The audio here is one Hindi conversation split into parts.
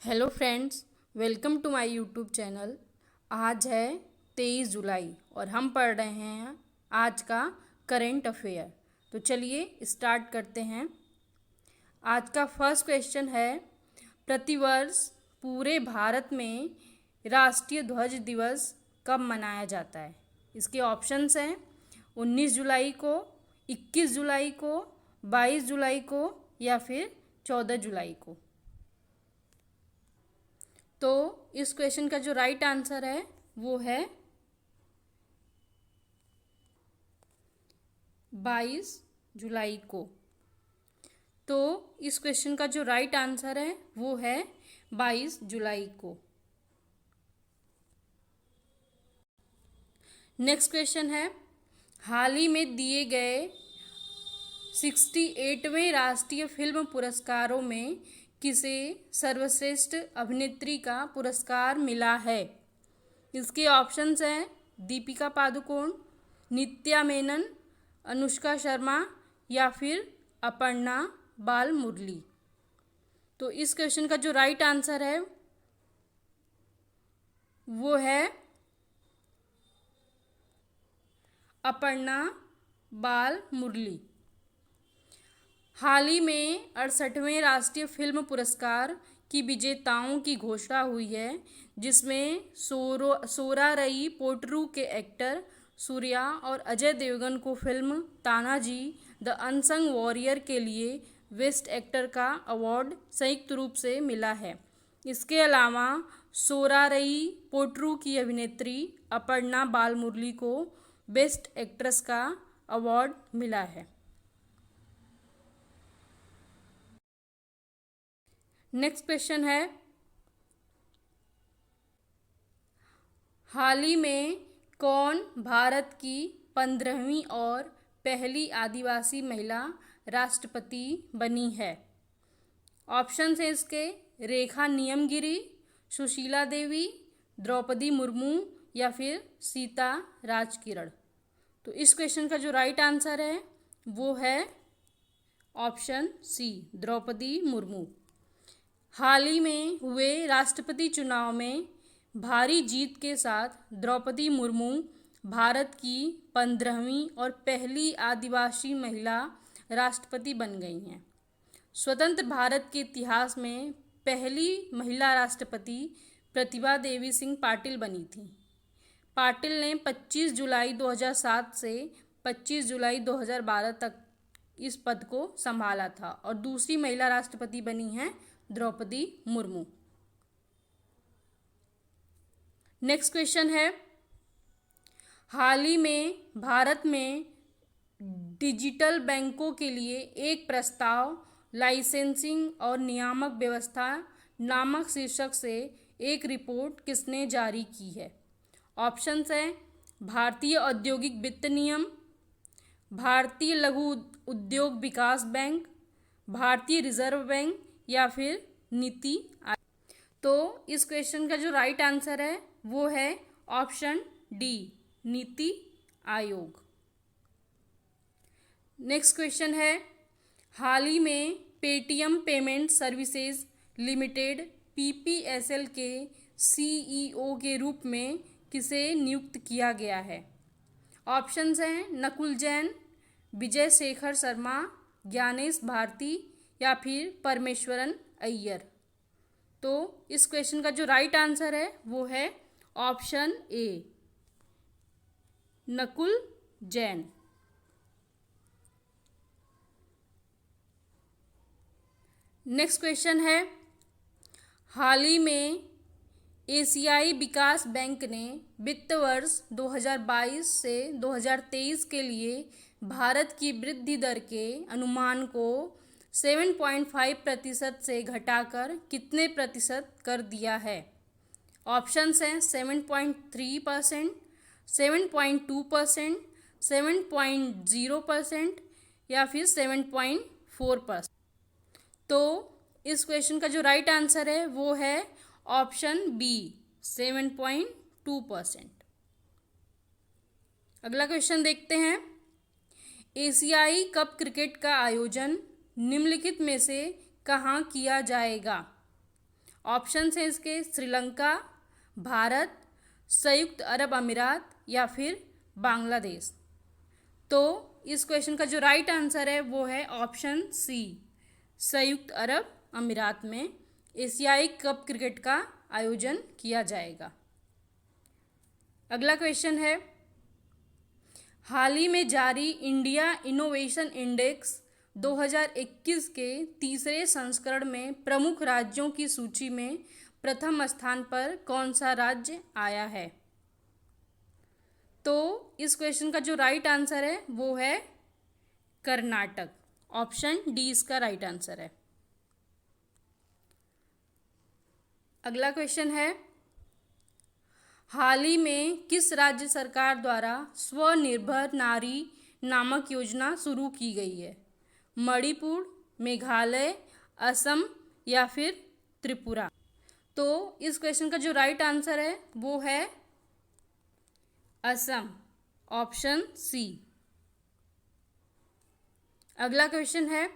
Hello friends, welcome to my YouTube channel. आज है 23 जुलाई और हम पढ़ रहे हैं आज का करेंट अफेयर। तो चलिए स्टार्ट करते हैं। आज का फर्स्ट क्वेश्चन है, प्रतिवर्ष पूरे भारत में राष्ट्रीय ध्वज दिवस कब मनाया जाता है? इसके ऑप्शंस हैं 19 जुलाई को, 21 जुलाई को, 22 जुलाई को या फिर 14 जुलाई को। तो इस क्वेश्चन का जो राइट आंसर है वो है 22 जुलाई को। तो इस क्वेश्चन का जो राइट आंसर है वो है 22 जुलाई को। नेक्स्ट क्वेश्चन है, हाल ही में दिए गए 68वें राष्ट्रीय फिल्म पुरस्कारों में किसे सर्वश्रेष्ठ अभिनेत्री का पुरस्कार मिला है? इसके ऑप्शंस हैं दीपिका पादुकोण, नित्या मेनन, अनुष्का शर्मा या फिर अपर्णा बाल मुरली। तो इस क्वेश्चन का जो राइट आंसर है वो है अपर्णा बाल मुरली। हाल ही में 68वें राष्ट्रीय फिल्म पुरस्कार की विजेताओं की घोषणा हुई है, जिसमें सोरारई पोट्रू के एक्टर सूर्या और अजय देवगन को film Tanaji the unsung warrior के लिए बेस्ट एक्टर का अवार्ड संयुक्त रूप से मिला है। इसके अलावा सोरारई पोट्रू की अभिनेत्री अपर्णा बाल मुरली को बेस्ट एक्ट्रेस का अवार्ड मिला है। नेक्स्ट क्वेश्चन है, हाल ही में कौन भारत की 15वीं और पहली आदिवासी महिला राष्ट्रपति बनी है? ऑप्शन है इसके रेखा नियमगिरी, सुशीला देवी, द्रौपदी मुर्मू या फिर सीता राजकिरण। तो इस क्वेश्चन का जो राइट आंसर है वो है ऑप्शन सी, द्रौपदी मुर्मू। हाल ही में हुए राष्ट्रपति चुनाव में भारी जीत के साथ द्रौपदी मुर्मू भारत की 15वीं और पहली आदिवासी महिला राष्ट्रपति बन गई हैं। स्वतंत्र भारत के इतिहास में पहली महिला राष्ट्रपति प्रतिभा देवी सिंह पाटिल बनी थी। पाटिल ने 25 जुलाई 2007 से 25 जुलाई 2012 तक इस पद को संभाला था और दूसरी महिला राष्ट्रपति बनी हैं द्रौपदी मुर्मू। नेक्स्ट क्वेश्चन है, हाल ही में भारत में डिजिटल बैंकों के लिए एक प्रस्ताव लाइसेंसिंग और नियामक व्यवस्था नामक शीर्षक से एक रिपोर्ट किसने जारी की है? ऑप्शंस हैं भारतीय औद्योगिक वित्त नियम, भारतीय लघु उद्योग विकास बैंक, भारतीय रिजर्व बैंक या फिर नीति आयोग। तो इस क्वेश्चन का जो राइट आंसर है वो है option D, NITI Aayog. Next question है, हाल ही में पेटीएम पेमेंट सर्विसेज लिमिटेड पीपीएसएल के सीईओ के रूप में किसे नियुक्त किया गया है? ऑप्शंस हैं नकुल जैन, विजय शेखर शर्मा, ज्ञानेश भारती या फिर परमेश्वरन अय्यर। तो इस क्वेश्चन का जो राइट आंसर है वो है option A, Nakul Jain. Next question है, हाल ही में एशियाई विकास बैंक ने वित्त वर्ष 2022 से 2023 के लिए भारत की वृद्धि दर के अनुमान को 7.5% से घटाकर कितने प्रतिशत कर दिया है? ऑप्शंस हैं 7.3%, 7.2%, 7.0% या फिर 7.4%। तो इस क्वेश्चन का जो राइट आंसर है वो है ऑप्शन बी, 7.2%। अगला क्वेश्चन देखते हैं, एशियाई कप क्रिकेट का आयोजन निम्नलिखित में से कहाँ किया जाएगा? ऑप्शन है इसके श्रीलंका, भारत, संयुक्त अरब अमीरात या फिर बांग्लादेश। तो इस क्वेश्चन का जो राइट आंसर है वो है ऑप्शन सी, संयुक्त अरब अमीरात में एशियाई कप क्रिकेट का आयोजन किया जाएगा। अगला क्वेश्चन है, हाल ही में जारी इंडिया इनोवेशन इंडेक्स 2021 के तीसरे संस्करण में प्रमुख राज्यों की सूची में प्रथम स्थान पर कौन सा राज्य आया है? तो इस क्वेश्चन का जो राइट आंसर है वो है कर्नाटक। ऑप्शन डी इसका राइट आंसर है। अगला क्वेश्चन है, हाल ही में किस राज्य सरकार द्वारा स्वनिर्भर नारी नामक योजना शुरू की गई है? मणिपुर, मेघालय, असम या फिर त्रिपुरा? तो इस क्वेश्चन का जो राइट आंसर है वो है असम। Option C. अगला क्वेश्चन है,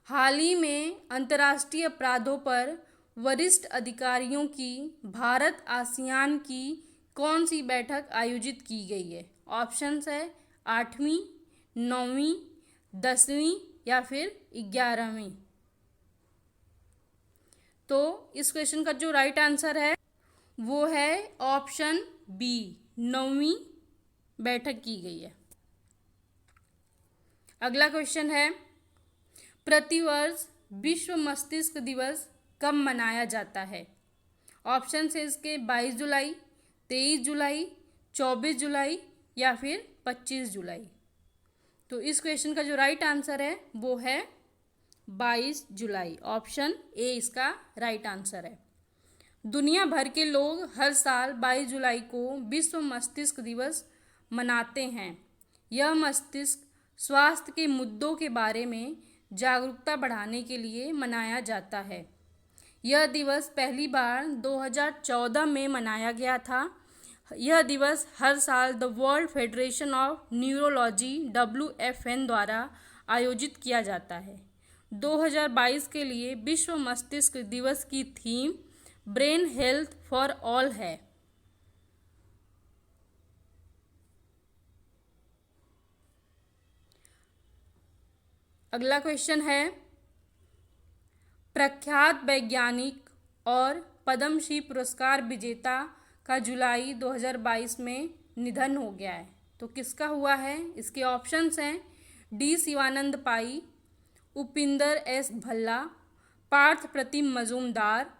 हाल ही में अंतर्राष्ट्रीय अपराधों पर वरिष्ठ अधिकारियों की भारत आसियान की कौन सी बैठक आयोजित की गई है? ऑप्शंस है 8वीं, 9वीं, 10वीं या फिर 11वीं? तो इस क्वेश्चन का जो राइट आंसर है वो है ऑप्शन बी, 9वीं बैठक की गई है। अगला क्वेश्चन है, प्रतिवर्ष विश्व मस्तिष्क दिवस कब मनाया जाता है? ऑप्शन है इसके 22 जुलाई, 23 जुलाई, 24 जुलाई या फिर 25 जुलाई? तो इस क्वेश्चन का जो राइट आंसर है वो है 22 जुलाई। ऑप्शन ए इसका राइट आंसर है। दुनिया भर के लोग हर साल 22 जुलाई को विश्व मस्तिष्क दिवस मनाते हैं। यह मस्तिष्क स्वास्थ्य के मुद्दों के बारे में जागरूकता बढ़ाने के लिए मनाया जाता है। यह दिवस पहली बार 2014 में मनाया गया था। यह दिवस हर साल the world federation of neurology WFN द्वारा आयोजित किया जाता है। 2022 के लिए विश्व मस्तिष्क दिवस की theme brain health for all है। अगला क्वेश्चन है, प्रख्यात वैज्ञानिक और पद्मश्री पुरस्कार विजेता का जुलाई 2022 में निधन हो गया है। तो किसका हुआ है? इसके ऑप्शंस हैं डी शिवानंद पाई, उपिंदर एस भल्ला, पार्थ प्रतिम मजूमदार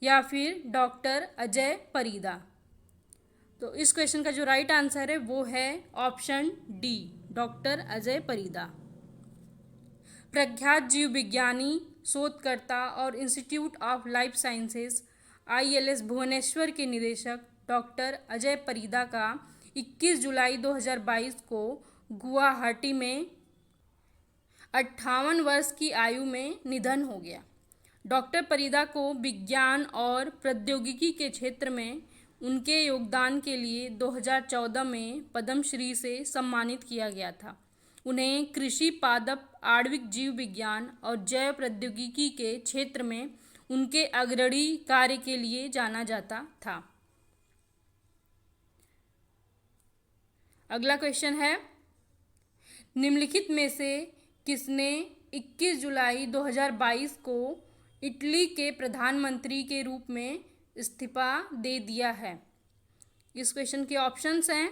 या फिर डॉक्टर अजय परीदा? तो इस क्वेश्चन का जो राइट आंसर है वो है option D, doctor Ajay Parida. प्रख्यात जीव विज्ञानी, शोधकर्ता और institute of life sciences ILS Bhubaneswar के निदेशक डॉक्टर अजय परीदा का 21 जुलाई 2022 को गुवाहाटी में 58 वर्ष की आयु में निधन हो गया। डॉक्टर परीदा को विज्ञान और प्रौद्योगिकी के क्षेत्र में उनके योगदान के लिए 2014 में पद्मश्री से सम्मानित किया गया था। उन्हें कृषि, पादप, आणविक जीव विज्ञान और जैव प्रौद्योगिकी के क्षेत्र में उनके अग्रणी कार्य के लिए जाना जाता था। अगला क्वेश्चन है, निम्नलिखित में से किसने 21 जुलाई 2022 को इटली के प्रधानमंत्री के रूप में इस्तीफा दे दिया है? इस क्वेश्चन के ऑप्शंस हैं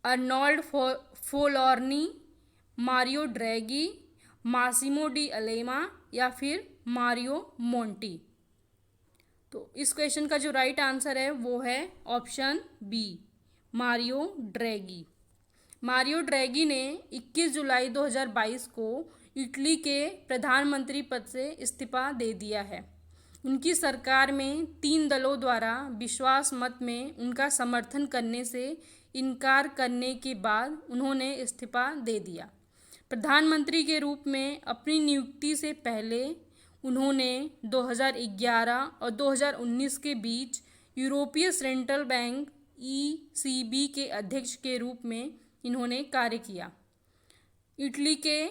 अर्नोल्ड फोलोर्नी, मारियो ड्रैगी, मासिमो डी अलेमा या फिर मारियो मोंटी? तो इस क्वेश्चन का जो राइट आंसर है वो है ऑप्शन बी, मारियो ड्रैगी। मारियो ड्रैगी ने 21 जुलाई 2022 को इटली के प्रधानमंत्री पद से इस्तीफा दे दिया है। उनकी सरकार में 3 दलों द्वारा विश्वास मत में उनका समर्थन करने से इनकार करने के बाद उन्होंने इस्तीफा दे दिया। प्रधानमंत्री के रूप में अपनी नियुक्ति से पहले उन्होंने 2011 और 2019 के बीच यूरोपीय सेंट्रल बैंक ECB के अध्यक्ष के रूप में इन्होंने कार्य किया। इटली के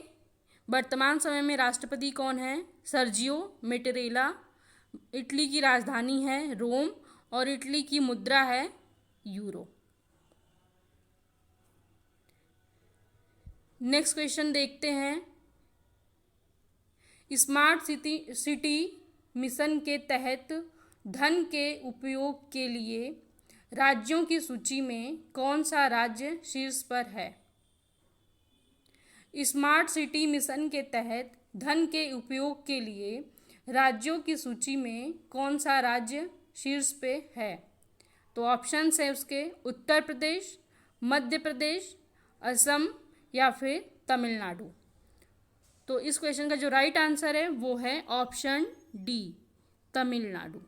वर्तमान समय में राष्ट्रपति कौन है? सर्जियो मेटेरेला। इटली की राजधानी है रोम और इटली की मुद्रा है यूरो। नेक्स्ट क्वेश्चन देखते हैं। स्मार्ट सिटी मिशन के तहत धन के उपयोग के लिए राज्यों की सूची में कौन सा राज्य शीर्ष पर है? स्मार्ट सिटी मिशन के तहत धन के उपयोग के लिए राज्यों की सूची में कौन सा राज्य शीर्ष पे है? तो ऑप्शन है उसके उत्तर प्रदेश, मध्य प्रदेश, असम या फिर तमिलनाडु। तो इस क्वेश्चन का जो राइट आंसर है वो है ऑप्शन डी, तमिलनाडु।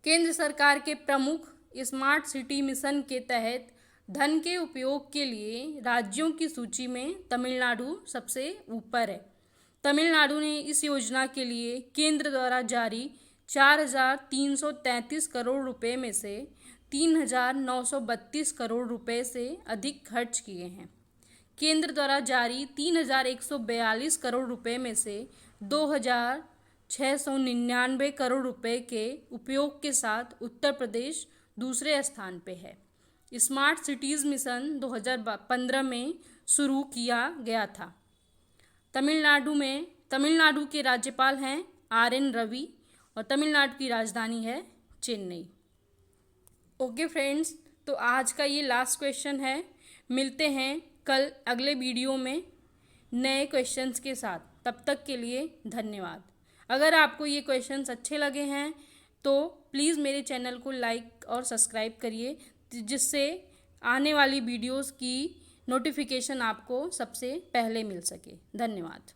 केंद्र सरकार के प्रमुख स्मार्ट सिटी मिशन के तहत धन के उपयोग के लिए राज्यों की सूची में तमिलनाडु सबसे ऊपर है। तमिलनाडु ने इस योजना के लिए केंद्र द्वारा जारी 4,333 करोड़ रुपए में से 3,932 करोड़ रुपए से अधिक खर्च किए हैं। केंद्र द्वारा जारी 3,142 करोड़ रुपए में से 2,699 करोड़ रुपए के उपयोग के साथ उत्तर प्रदेश दूसरे स्थान पे है। स्मार्ट सिटीज़ मिशन 2015 में शुरू किया गया था। तमिलनाडु के राज्यपाल हैं RN रवि और तमिलनाडु की राजधानी है चेन्नई। ओके फ्रेंड्स, तो आज का ये लास्ट क्वेश्चन है। मिलते हैं कल अगले वीडियो में नए क्वेश्चंस के साथ। तब तक के लिए धन्यवाद। अगर आपको ये क्वेश्चंस अच्छे लगे हैं तो प्लीज़ मेरे चैनल को लाइक और सब्सक्राइब करिए, जिससे आने वाली वीडियोस की नोटिफिकेशन आपको सबसे पहले मिल सके। धन्यवाद।